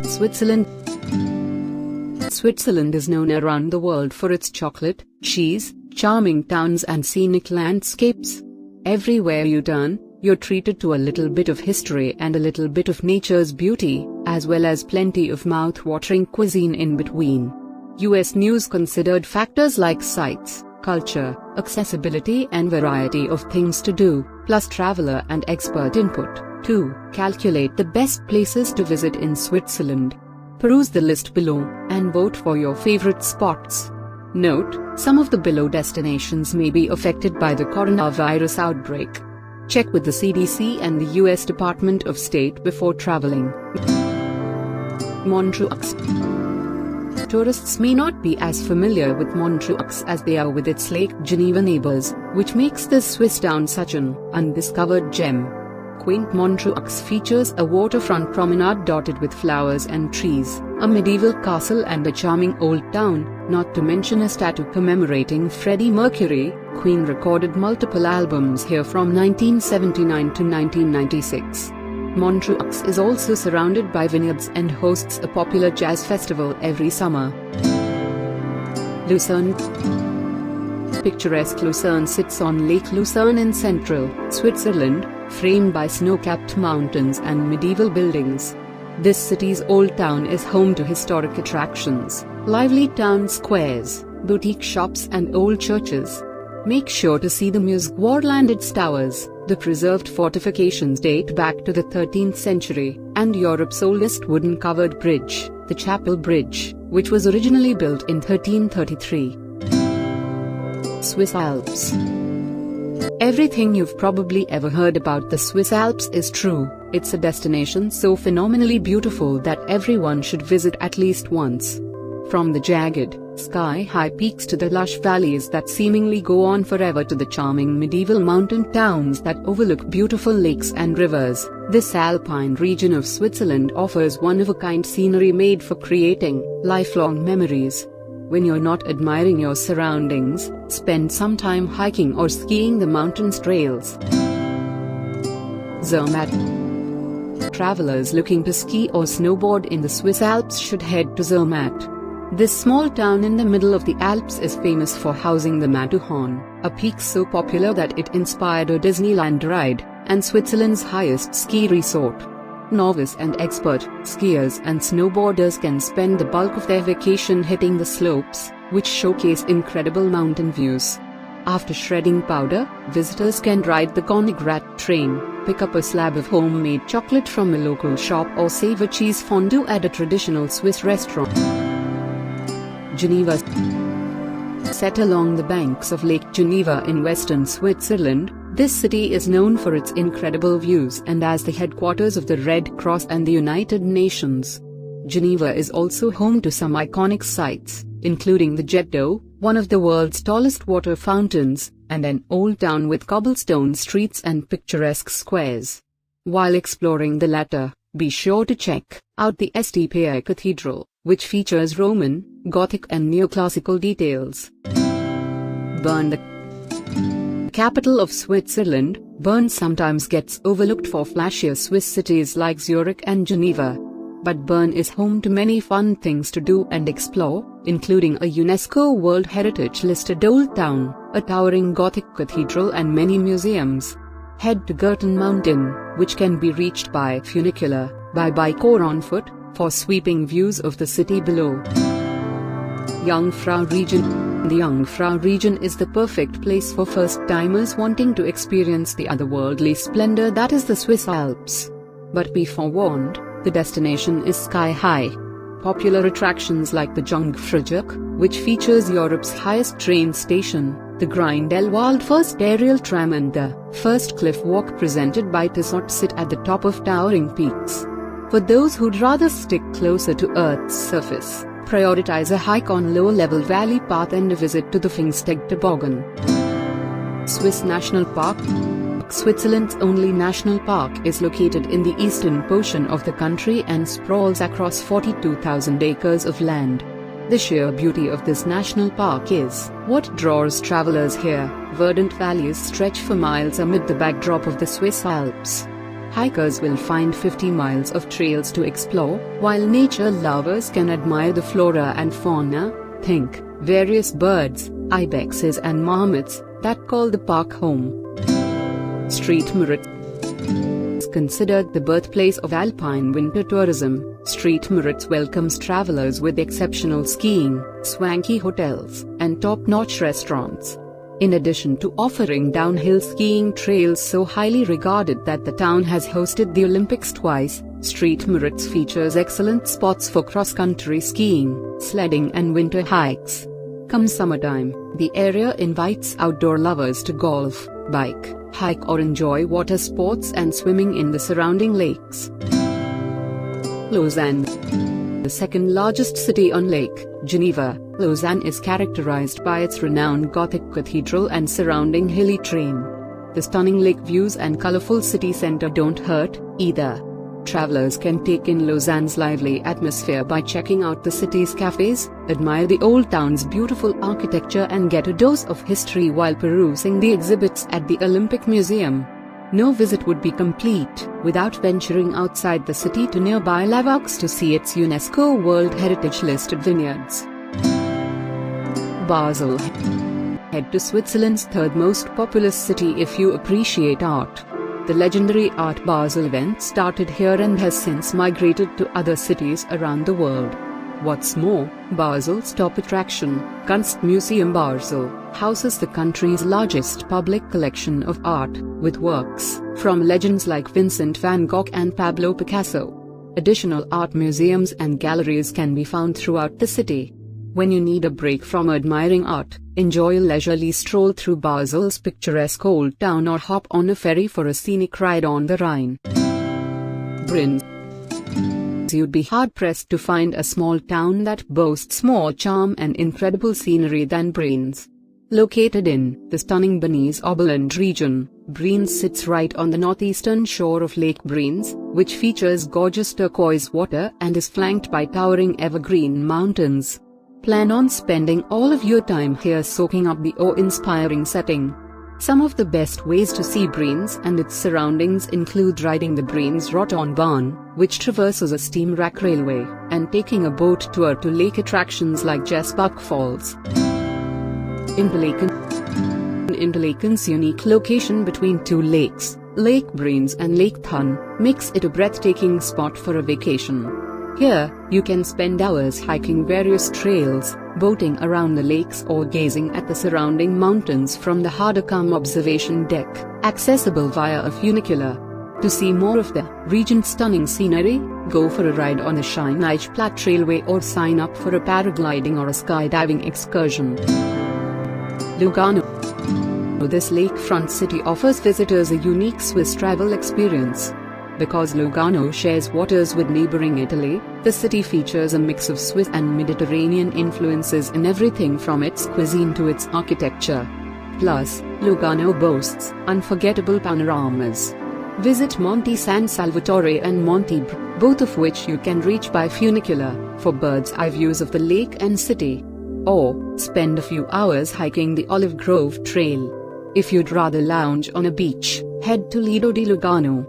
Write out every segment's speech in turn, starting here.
Switzerland. Switzerland is known around the world for its chocolate, cheese, charming towns and scenic landscapes. Everywhere you turn, you're treated to a little bit of history and a little bit of nature's beauty, as well as plenty of mouth-watering cuisine in between. US News considered factors like sights, culture, accessibility and variety of things to do, plus traveler and expert input, to calculate the best places to visit in Switzerland. Peruse the list below, and vote for your favorite spots. Note, some of the below destinations may be affected by the coronavirus outbreak. Check with the CDC and the US Department of State before traveling. Montreux. Tourists may not be as familiar with Montreux as they are with its Lake Geneva neighbors, which makes this Swiss town such an undiscovered gem. Quaint Montreux features a waterfront promenade dotted with flowers and trees, a medieval castle and a charming old town, not to mention a statue commemorating Freddie Mercury. Queen recorded multiple albums here from 1979 to 1996. Montreux is also surrounded by vineyards and hosts a popular jazz festival every summer. Lucerne. Picturesque Lucerne sits on Lake Lucerne in central Switzerland, framed by snow-capped mountains and medieval buildings. This city's old town is home to historic attractions, lively town squares, boutique shops and old churches. Make sure to see the Musgward and its towers. The preserved fortifications date back to the 13th century, and Europe's oldest wooden-covered bridge, the Chapel Bridge, which was originally built in 1333. Swiss Alps. Everything you've probably ever heard about the Swiss Alps is true. It's a destination so phenomenally beautiful that everyone should visit at least once. From the jagged, sky-high peaks to the lush valleys that seemingly go on forever to the charming medieval mountain towns that overlook beautiful lakes and rivers, this alpine region of Switzerland offers one-of-a-kind scenery made for creating lifelong memories. When you're not admiring your surroundings, spend some time hiking or skiing the mountain's trails. Zermatt. Travelers looking to ski or snowboard in the Swiss Alps should head to Zermatt. This small town in the middle of the Alps is famous for housing the Matterhorn, a peak so popular that it inspired a Disneyland ride, and Switzerland's highest ski resort. Novice and expert skiers and snowboarders can spend the bulk of their vacation hitting the slopes, which showcase incredible mountain views. After shredding powder, visitors can ride the Königgrätz train, pick up a slab of homemade chocolate from a local shop or savor cheese fondue at a traditional Swiss restaurant. Geneva. Set along the banks of Lake Geneva in western Switzerland, this city is known for its incredible views and as the headquarters of the Red Cross and the United Nations. Geneva is also home to some iconic sites, including the Jet d'Eau, one of the world's tallest water fountains, and an old town with cobblestone streets and picturesque squares. While exploring the latter, be sure to check out the St. Pierre Cathedral, which features Roman, Gothic and neoclassical details. Bern. The capital of Switzerland, Bern sometimes gets overlooked for flashier Swiss cities like Zurich and Geneva. But Bern is home to many fun things to do and explore, including a UNESCO World Heritage listed old town, a towering Gothic cathedral and many museums. Head to Gurten Mountain, which can be reached by funicular, by bike or on foot, for sweeping views of the city below. Jungfrau region. The Jungfrau region is the perfect place for first-timers wanting to experience the otherworldly splendor that is the Swiss Alps. But be forewarned, the destination is sky-high. Popular attractions like the Jungfrau, which features Europe's highest train station, the Grindelwald first aerial tram and the first cliff walk presented by Tissot sit at the top of towering peaks. For those who'd rather stick closer to Earth's surface, prioritize a hike on low-level valley path and a visit to the Pfingsteg toboggan. Swiss National Park. Switzerland's only national park is located in the eastern portion of the country and sprawls across 42,000 acres of land. The sheer beauty of this national park is what draws travelers here. Verdant valleys stretch for miles amid the backdrop of the Swiss Alps. hikers will find 50 miles of trails to explore, while nature lovers can admire the flora and fauna, think, various birds, ibexes and marmots, that call the park home. Street Moritz is considered the birthplace of alpine winter tourism. Street Moritz welcomes travelers with exceptional skiing, swanky hotels, and top-notch restaurants. In addition to offering downhill skiing trails so highly regarded that the town has hosted the Olympics twice, Street Moritz features excellent spots for cross-country skiing, sledding and winter hikes. Come summertime, the area invites outdoor lovers to golf, bike, hike or enjoy water sports and swimming in the surrounding lakes. Lausanne, the second largest city on Lake Geneva, Lausanne is characterized by its renowned Gothic cathedral and surrounding hilly terrain. The stunning lake views and colorful city center don't hurt, either. Travelers can take in Lausanne's lively atmosphere by checking out the city's cafes, admire the old town's beautiful architecture and get a dose of history while perusing the exhibits at the Olympic Museum. No visit would be complete without venturing outside the city to nearby Lavaux to see its UNESCO World Heritage listed vineyards. Basel. Head to Switzerland's third most populous city if you appreciate art. The legendary Art Basel event started here and has since migrated to other cities around the world. What's more, Basel's top attraction, Kunstmuseum Basel, houses the country's largest public collection of art, with works from legends like Vincent van Gogh and Pablo Picasso. Additional art museums and galleries can be found throughout the city. When you need a break from admiring art, enjoy a leisurely stroll through Basel's picturesque old town or hop on a ferry for a scenic ride on the Rhine. Brienz. You'd be hard-pressed to find a small town that boasts more charm and incredible scenery than Brienz. Located in the stunning Bernese Oberland region, Brienz sits right on the northeastern shore of Lake Brienz, which features gorgeous turquoise water and is flanked by towering evergreen mountains. Plan on spending all of your time here soaking up the awe-inspiring setting. Some of the best ways to see Brienz and its surroundings include riding the Brienz Rotonbahn, which traverses a steam rack railway, and taking a boat tour to lake attractions like Jessbach Falls. Interlaken. Interlaken's unique location between two lakes, Lake Brienz and Lake Thun, makes it a breathtaking spot for a vacation. Here, you can spend hours hiking various trails, boating around the lakes or gazing at the surrounding mountains from the Hardecam observation deck, accessible via a funicular. To see more of the region's stunning scenery, go for a ride on the Rhein-Platte Railway or sign up for a paragliding or a skydiving excursion. Lugano. This lakefront city offers visitors a unique Swiss travel experience. Because Lugano shares waters with neighboring Italy, the city features a mix of Swiss and Mediterranean influences in everything from its cuisine to its architecture. Plus, Lugano boasts unforgettable panoramas. Visit Monte San Salvatore and Monte Br, both of which you can reach by funicular, for bird's-eye views of the lake and city. Or, spend a few hours hiking the Olive Grove Trail. If you'd rather lounge on a beach, head to Lido di Lugano.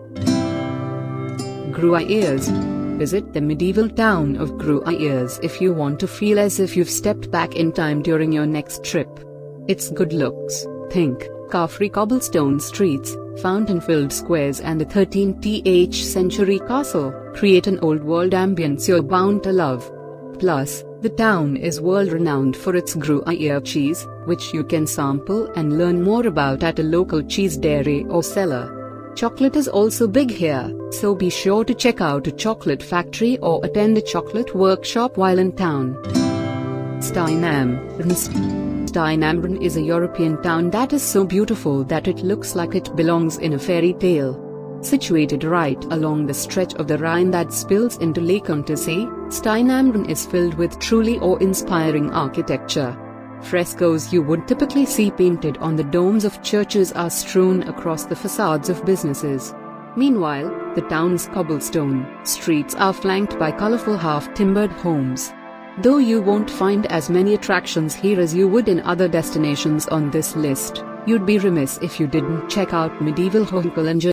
Gruyères. Visit the medieval town of Gruyères if you want to feel as if you've stepped back in time during your next trip. Its good looks, think, car-free cobblestone streets, fountain-filled squares and the 13th century castle, create an old-world ambience you're bound to love. Plus, the town is world-renowned for its Gruyère cheese, which you can sample and learn more about at a local cheese dairy or cellar. Chocolate is also big here, so be sure to check out a chocolate factory or attend a chocolate workshop while in town. Stein. Stein is a European town that is so beautiful that it looks like it belongs in a fairy tale. Situated right along the stretch of the Rhine that spills into Lake Untersee, Stein is filled with truly awe-inspiring architecture. Frescoes you would typically see painted on the domes of churches are strewn across the facades of businesses. Meanwhile, the town's cobblestone streets are flanked by colorful half-timbered homes. Though you won't find as many attractions here as you would in other destinations on this list, you'd be remiss if you didn't check out medieval Hohenzollern.